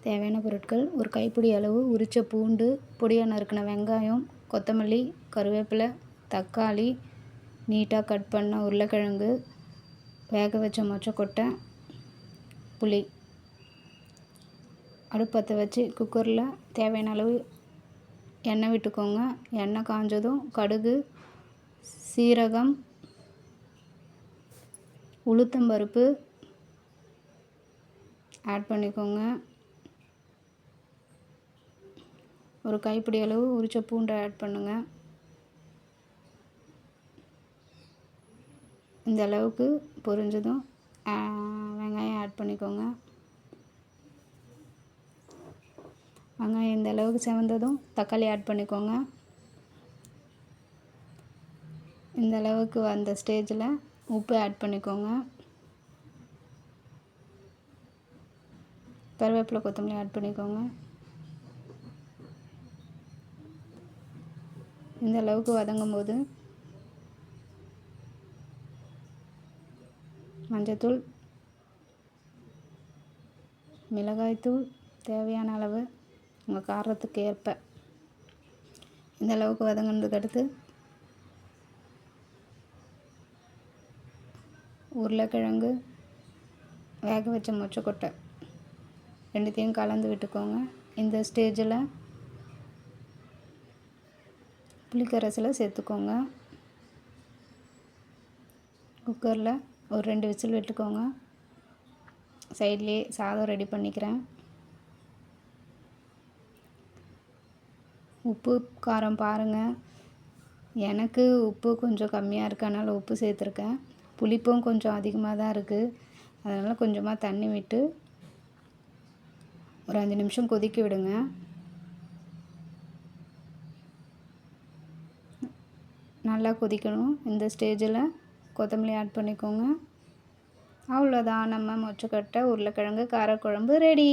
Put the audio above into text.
தேவையான பொருட்கள்: ஒரு கைப்பிடி அளவு உரித்த பூண்டு, பொடியாக நறுக்கின வெங்காயம், கொத்தமல்லி, கருவேப்பிலை, தக்காளி, நீட்டாக கட் பண்ண உருளைக்கிழங்கு, வேக வச்ச மொச்சக்கொட்டை, புளி. அடுப்பு பற்ற வச்சு குக்கரில் தேவையான அளவு எண்ணெய் விட்டுக்கோங்க. எண்ணெய் காஞ்சதும் கடுகு, சீரகம், உளுத்தம்பருப்பு ஆட் பண்ணிக்கோங்க. ஒரு கைப்பிடி அளவு உரித்த பூண்டை ஆட் பண்ணுங்கள். இந்த அளவுக்கு பொரிஞ்சதும் வெங்காயம் ஆட் பண்ணிக்கோங்க. வெங்காயம் இந்த அளவுக்கு செவந்ததும் தக்காளி ஆட் பண்ணிக்கோங்க. இந்த அளவுக்கு வந்த ஸ்டேஜில் உப்பு ஆட் பண்ணிக்கோங்க. கருவேப்பிலை, கொத்தமல்லி ஆட் பண்ணிக்கோங்க. இந்த அளவுக்கு வதங்கும் போது மஞ்சள்தூள், மிளகாய்த்தூள் தேவையான அளவு உங்கள் காரத்துக்கு ஏற்ப. இந்த அளவுக்கு வதங்கினதுக்கு அடுத்து உருளைக்கிழங்கு, வேக வச்ச மொச்சக்கொட்டை ரெண்டுத்தையும் கலந்து விட்டுக்கோங்க. இந்த ஸ்டேஜில் புளிக்கரைசலை சேர்த்துக்கோங்க. குக்கரில் ஒரு 2 விசில் விட்டுக்கோங்க. சைட்லேயே சாதம் ரெடி பண்ணிக்கிறேன். உப்பு காரம் பாருங்கள். எனக்கு உப்பு கொஞ்சம் கம்மியாக இருக்கனால உப்பு சேர்த்துருக்கேன். புளிப்பும் கொஞ்சம் அதிகமாக தான் இருக்குது. அதனால் கொஞ்சமாக தண்ணி விட்டு ஒரு 5 நிமிஷம் கொதிக்க விடுங்க. நல்லா கொதிக்கணும். இந்த ஸ்டேஜில் கொத்தமல்லி ஆட் பண்ணிக்கோங்க. அவ்வளோதான், நம்ம மொச்சக்கொட்டை உருளைக்கிழங்கு காரக்குழம்பு ரெடி.